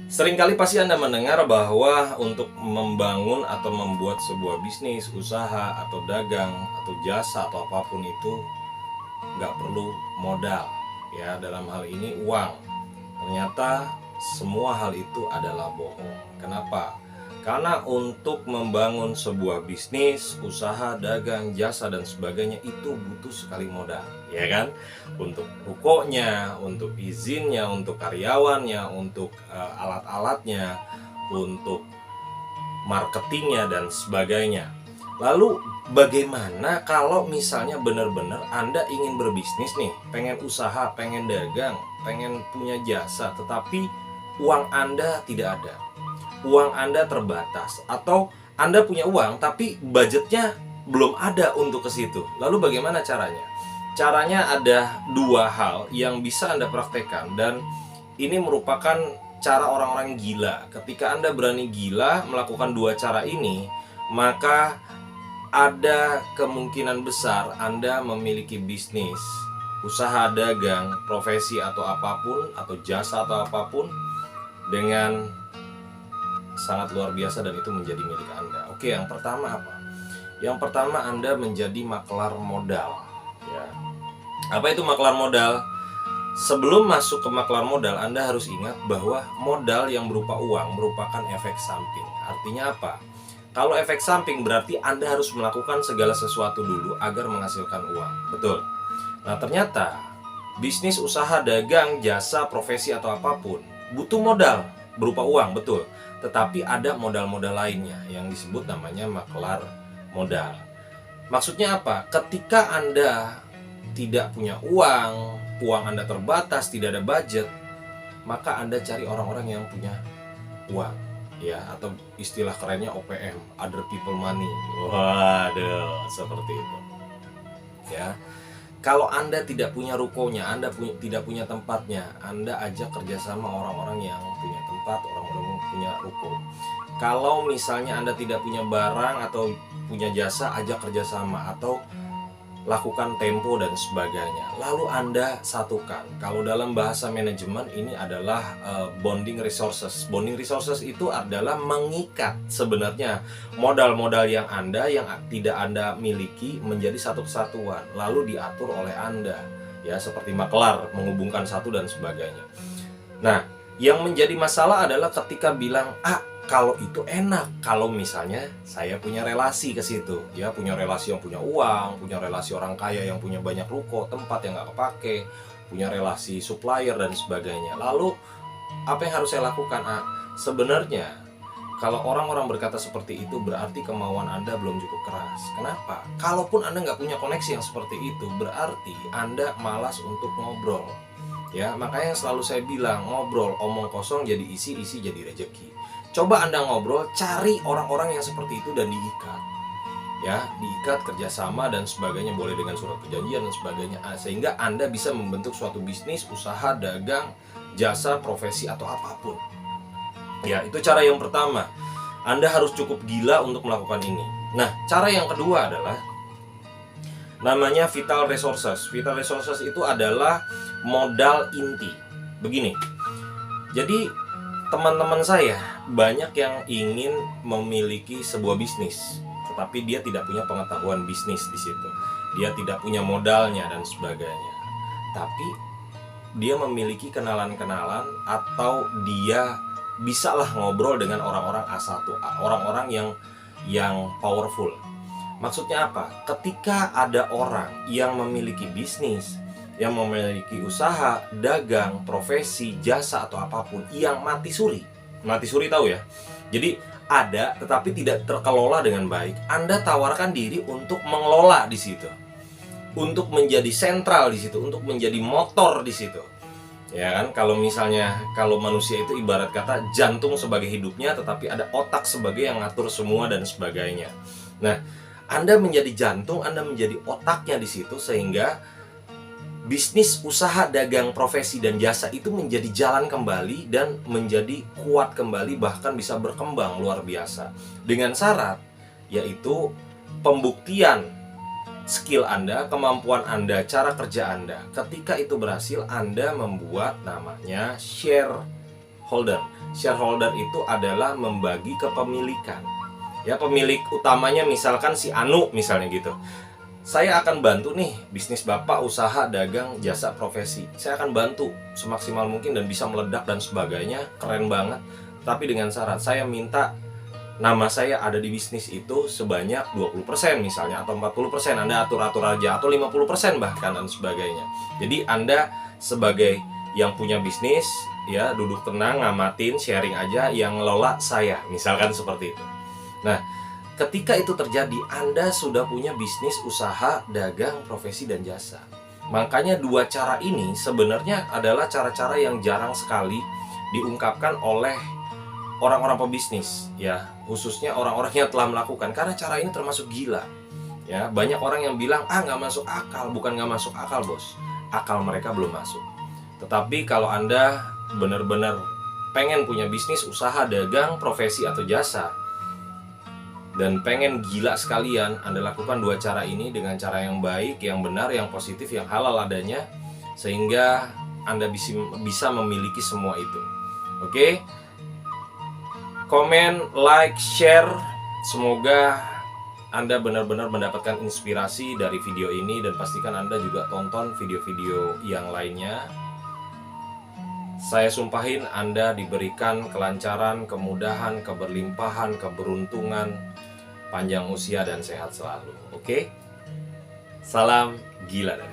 Seringkali pasti Anda mendengar bahwa untuk membangun atau membuat sebuah bisnis, usaha, atau dagang, atau jasa, atau apapun itu nggak perlu modal. Ya, dalam hal ini uang. Ternyata semua hal itu adalah bohong. Kenapa? Karena untuk membangun sebuah bisnis, usaha, dagang, jasa, dan sebagainya itu butuh sekali modal, ya kan? Untuk rukonya, untuk izinnya, untuk karyawannya, untuk alat-alatnya, untuk marketingnya, dan sebagainya. Lalu bagaimana kalau misalnya benar-benar Anda ingin berbisnis nih, pengen usaha, pengen dagang, pengen punya jasa, tetapi uang Anda tidak ada, uang Anda terbatas, atau Anda punya uang tapi budgetnya belum ada untuk ke situ. Lalu bagaimana caranya? Caranya ada dua hal yang bisa Anda praktekkan, dan ini merupakan cara orang-orang gila. Ketika Anda berani gila melakukan dua cara ini, maka ada kemungkinan besar Anda memiliki bisnis, usaha dagang, profesi atau apapun, atau jasa atau apapun dengan sangat luar biasa, dan itu menjadi milik Anda. Oke, yang pertama apa? Yang pertama, Anda menjadi maklar modal. Ya. Apa itu maklar modal? Sebelum masuk ke maklar modal, Anda harus ingat bahwa modal yang berupa uang merupakan efek samping. Artinya apa? Kalau efek samping berarti Anda harus melakukan segala sesuatu dulu agar menghasilkan uang. Betul. Nah, ternyata bisnis, usaha, dagang, jasa, profesi atau apapun butuh modal berupa uang, betul. Tetapi ada modal-modal lainnya yang disebut namanya maklar modal. Maksudnya apa? Ketika Anda tidak punya uang, uang Anda terbatas, tidak ada budget, maka Anda cari orang-orang yang punya uang, ya, atau istilah kerennya OPM, other people money. Waduh, seperti itu. Ya. Kalau Anda tidak punya rukonya, Anda tidak punya tempatnya, Anda ajak kerjasama orang-orang yang punya tempat, orang-orang yang punya ruko. Kalau misalnya Anda tidak punya barang atau punya jasa, ajak kerjasama atau lakukan tempo dan sebagainya. Lalu Anda satukan. Kalau dalam bahasa manajemen ini adalah bonding resources. Bonding resources itu adalah mengikat sebenarnya modal-modal yang tidak Anda miliki menjadi satu kesatuan, lalu diatur oleh Anda. Ya, seperti maklar menghubungkan satu dan sebagainya. Nah, yang menjadi masalah adalah ketika bilang, kalau itu enak, kalau misalnya saya punya relasi ke situ, ya, punya relasi yang punya uang, punya relasi orang kaya yang punya banyak ruko, tempat yang nggak kepake, punya relasi supplier dan sebagainya. Lalu apa yang harus saya lakukan? Sebenarnya kalau orang-orang berkata seperti itu berarti kemauan Anda belum cukup keras. Kenapa? Kalaupun Anda nggak punya koneksi yang seperti itu, berarti Anda malas untuk ngobrol. Ya, makanya selalu saya bilang, ngobrol, omong kosong jadi isi, isi jadi rejeki. Coba Anda ngobrol, cari orang-orang yang seperti itu dan diikat. Ya, diikat, kerjasama dan sebagainya, boleh dengan surat perjanjian dan sebagainya, sehingga Anda bisa membentuk suatu bisnis, usaha, dagang, jasa, profesi atau apapun. Ya, itu cara yang pertama. Anda harus cukup gila untuk melakukan ini. Nah, cara yang kedua adalah namanya vital resources. Vital resources itu adalah modal inti. Begini. Jadi teman-teman saya banyak yang ingin memiliki sebuah bisnis, tetapi dia tidak punya pengetahuan bisnis di situ. Dia tidak punya modalnya dan sebagainya. Tapi dia memiliki kenalan-kenalan, atau dia bisalah ngobrol dengan orang-orang A1, orang-orang yang powerful. Maksudnya apa? Ketika ada orang yang memiliki bisnis, yang memiliki usaha, dagang, profesi, jasa atau apapun yang mati suri tahu ya? Jadi ada tetapi tidak terkelola dengan baik. Anda tawarkan diri untuk mengelola di situ, untuk menjadi sentral di situ, untuk menjadi motor di situ. Ya kan? Kalau manusia itu ibarat kata jantung sebagai hidupnya, tetapi ada otak sebagai yang ngatur semua dan sebagainya. Nah, Anda menjadi jantung, Anda menjadi otaknya di situ, sehingga bisnis, usaha, dagang, profesi, dan jasa itu menjadi jalan kembali dan menjadi kuat kembali, bahkan bisa berkembang luar biasa. Dengan syarat, yaitu pembuktian skill Anda, kemampuan Anda, cara kerja Anda. Ketika itu berhasil, Anda membuat namanya shareholder. Shareholder itu adalah membagi kepemilikan. Ya, pemilik utamanya misalkan si Anu misalnya gitu. Saya akan bantu nih bisnis Bapak, usaha, dagang, jasa, profesi. Saya akan bantu semaksimal mungkin dan bisa meledak dan sebagainya, keren banget. Tapi dengan syarat saya minta nama saya ada di bisnis itu sebanyak 20% misalnya, atau 40%, Anda atur-atur aja, atau 50% bahkan dan sebagainya. Jadi Anda sebagai yang punya bisnis, ya duduk tenang, ngamatin, sharing aja, yang ngelola saya, misalkan seperti itu. Nah, ketika itu terjadi, Anda sudah punya bisnis, usaha, dagang, profesi, dan jasa. Makanya dua cara ini sebenarnya adalah cara-cara yang jarang sekali diungkapkan oleh orang-orang pebisnis, ya, khususnya orang-orang yang telah melakukan, karena cara ini termasuk gila. Ya, banyak orang yang bilang, nggak masuk akal. Bukan nggak masuk akal, bos. Akal mereka belum masuk. Tetapi kalau Anda benar-benar pengen punya bisnis, usaha, dagang, profesi, atau jasa, dan pengen gila sekalian, Anda lakukan dua cara ini dengan cara yang baik, yang benar, yang positif, yang halal adanya, sehingga Anda bisa memiliki semua itu. Oke? Komen, like, share. Semoga Anda benar-benar mendapatkan inspirasi dari video ini, dan pastikan Anda juga tonton video-video yang lainnya. Saya sumpahin Anda diberikan kelancaran, kemudahan, keberlimpahan, keberuntungan, panjang usia, dan sehat selalu. Oke? Salam gila dari